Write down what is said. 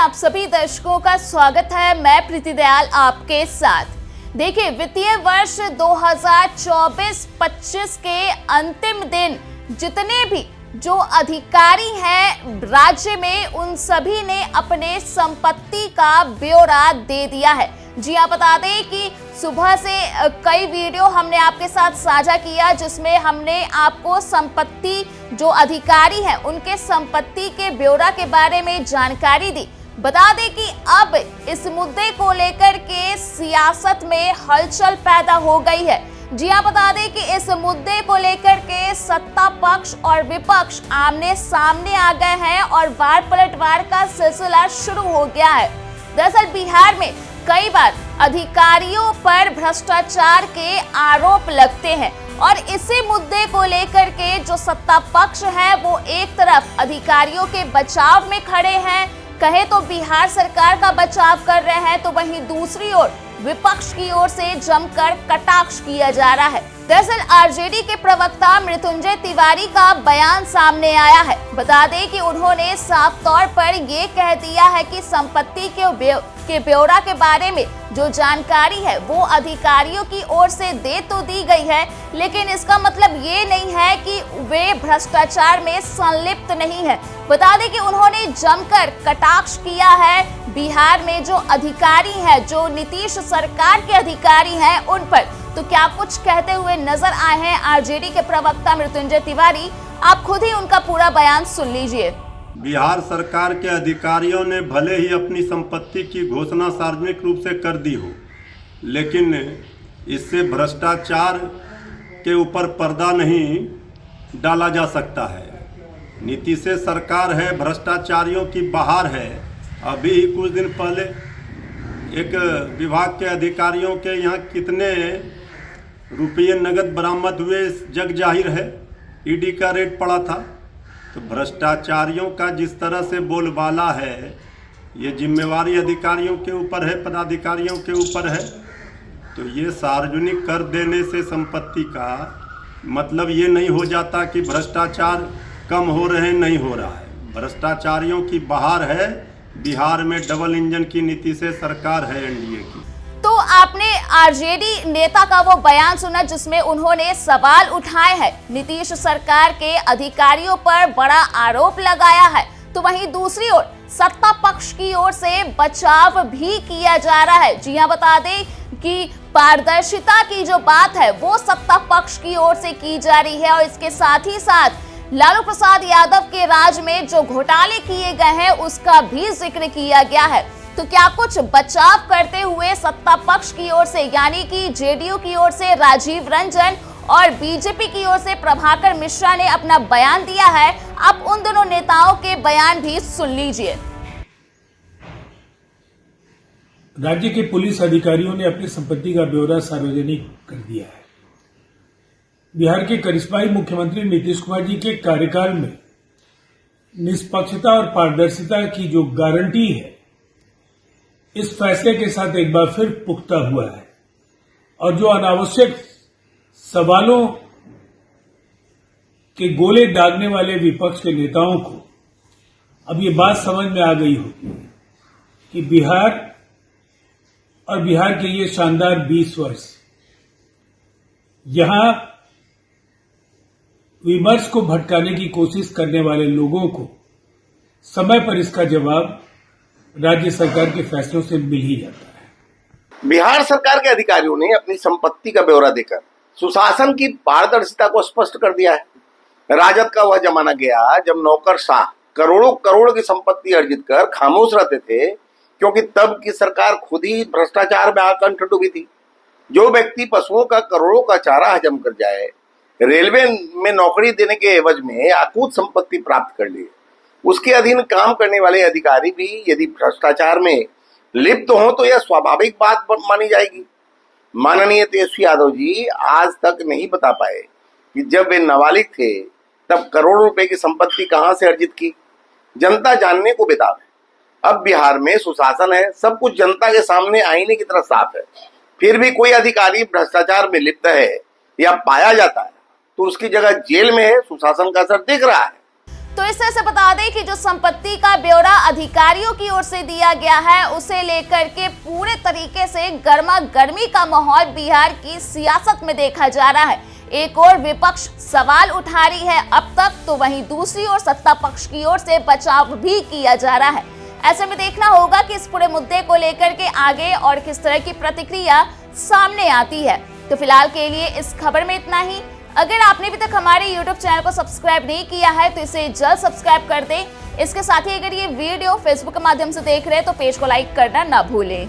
आप सभी दर्शकों का स्वागत है। मैं प्रीति दयाल आपके साथ। देखिए, वित्तीय वर्ष 2024-25 के अंतिम दिन जितने भी जो अधिकारी हैं राज्य में, उन सभी ने अपने संपत्ति का ब्यौरा दे दिया है। जी हाँ, बता दें कि सुबह से कई वीडियो हमने आपके साथ साझा किया, जिसमें हमने आपको संपत्ति जो अधिकारी हैं उनके संपत्ति के ब्यौरा के बारे में जानकारी दी। बता दें कि अब इस मुद्दे को लेकर के सियासत में हलचल पैदा हो गई है। जी हाँ, बता दें कि इस मुद्दे को लेकर के सत्ता पक्ष और विपक्ष आमने सामने आ गए हैं और वार पलटवार का सिलसिला शुरू हो गया है। दरअसल बिहार में कई बार अधिकारियों पर भ्रष्टाचार के आरोप लगते हैं और इसी मुद्दे को लेकर के जो सत्ता पक्ष है वो एक तरफ अधिकारियों के बचाव में खड़े हैं, कहे तो बिहार सरकार का बचाव कर रहे हैं, तो वहीं दूसरी ओर विपक्ष की ओर से जमकर कटाक्ष किया जा रहा है। दरअसल आरजेडी के प्रवक्ता मृत्युंजय तिवारी का बयान सामने आया है। बता दें कि उन्होंने साफ तौर पर ये कह दिया है कि संपत्ति के ब्यौरा के बारे में जो जानकारी है वो अधिकारियों की ओर से दे तो दी गई है, लेकिन इसका मतलब ये नहीं है कि वे भ्रष्टाचार में संलिप्त नहीं है। बता दें कि उन्होंने जमकर कटाक्ष किया है बिहार में जो अधिकारी हैं, जो नीतीश सरकार के अधिकारी हैं उन पर। तो क्या कुछ कहते हुए नजर आए हैं आरजेडी के प्रवक्ता मृत्युंजय तिवारी, आप खुद ही उनका पूरा बयान सुन लीजिए। बिहार सरकार के अधिकारियों ने भले ही अपनी संपत्ति की घोषणा सार्वजनिक रूप से कर दी हो, लेकिन इससे भ्रष्टाचार के ऊपर पर्दा नहीं डाला जा सकता है। नीतीश सरकार है, भ्रष्टाचारियों की बहार है। अभी ही कुछ दिन पहले एक विभाग के अधिकारियों के यहाँ कितने रुपये नगद बरामद हुए जग जाहिर है, ईडी का रेड पड़ा था। तो भ्रष्टाचारियों का जिस तरह से बोलबाला है, ये जिम्मेवारी अधिकारियों के ऊपर है, पदाधिकारियों के ऊपर है। तो ये सार्वजनिक कर देने से संपत्ति का मतलब ये नहीं हो जाता कि भ्रष्टाचार कम हो रहे, नहीं हो रहा है। भ्रष्टाचारियों की बहार है। बिहार में डबल इंजन की नीति से सरकार है एनडीए की। तो आपने आरजेडी नेता का वो बयान सुना जिसमें उन्होंने सवाल उठाए हैं, नीतीश सरकार के अधिकारियों पर बड़ा आरोप लगाया है। तो वहीं दूसरी ओर सत्ता पक्ष की ओर से बचाव भी किया जा रहा है। जी हां, बता दें कि पारदर्शिता की जो बात है वो सत्ता पक्ष की ओर से की जा रही है और इसके साथ ही साथ लालू प्रसाद यादव के राज में जो घोटाले किए गए हैं उसका भी जिक्र किया गया है। तो क्या कुछ बचाव करते हुए सत्ता पक्ष की ओर से, यानी कि जेडीयू की ओर से राजीव रंजन और बीजेपी की ओर से प्रभाकर मिश्रा ने अपना बयान दिया है। आप उन दोनों नेताओं के बयान भी सुन लीजिए। राज्य के पुलिस अधिकारियों ने अपनी संपत्ति का ब्यौरा सार्वजनिक कर दिया है। बिहार के करिश्माई मुख्यमंत्री नीतीश कुमार जी के कार्यकाल में निष्पक्षता और पारदर्शिता की जो गारंटी है, इस फैसले के साथ एक बार फिर पुख्ता हुआ है और जो अनावश्यक सवालों के गोले दागने वाले विपक्ष के नेताओं को अब ये बात समझ में आ गई होती है कि बिहार और बिहार के ये शानदार 20 वर्ष, यहां विमर्श को भटकाने की कोशिश करने वाले लोगों को समय पर इसका जवाब राज्य सरकार के फैसलों से मिल ही जाता है। बिहार सरकार के अधिकारियों ने अपनी संपत्ति का ब्यौरा देकर सुशासन की पारदर्शिता को स्पष्ट कर दिया है। राजद का वह जमाना गया जब नौकरशाह करोड़ों करोड़ की संपत्ति अर्जित कर खामोश रहते थे, क्योंकि तब की सरकार खुद ही भ्रष्टाचार में आकंठ डूबी थी। जो व्यक्ति पशुओं का करोड़ों का चारा हजम कर जाए, रेलवे में नौकरी देने के एवज में अकूत संपत्ति प्राप्त कर लिए, उसके अधीन काम करने वाले अधिकारी भी यदि भ्रष्टाचार में लिप्त हो तो यह स्वाभाविक बात मानी जाएगी। माननीय तेजस्वी यादव जी आज तक नहीं बता पाए कि जब वे नाबालिग थे तब करोड़ों रुपए की संपत्ति कहां से अर्जित की। जनता जानने को बेताब है। अब बिहार में सुशासन है, सब कुछ जनता के सामने आईने की तरह साफ है। फिर भी कोई अधिकारी भ्रष्टाचार में लिप्त है या पाया जाता है तो उसकी जगह जेल में है, सुशासन का असर दिख रहा है। तो इस तरह से बता दें कि जो संपत्ति का ब्यौरा अधिकारियों की ओर से दिया गया है, उसे लेकर के पूरे तरीके से गर्मा गर्मी का माहौल बिहार की सियासत में देखा जा रहा है। एक और विपक्ष सवाल उठा रही है अब तक, तो वहीं दूसरी ओर सत्ता पक्ष की ओर से बचाव भी किया जा रहा है। ऐसे में देखना होगा कि इस पूरे मुद्दे को लेकर के आगे और किस तरह की प्रतिक्रिया सामने आती है। तो फिलहाल के लिए इस खबर में इतना ही। अगर आपने अभी तक हमारे YouTube चैनल को सब्सक्राइब नहीं किया है तो इसे जल्द सब्सक्राइब कर दें। इसके साथ ही अगर ये वीडियो Facebook के माध्यम से देख रहे हैं तो पेज को लाइक करना ना भूलें।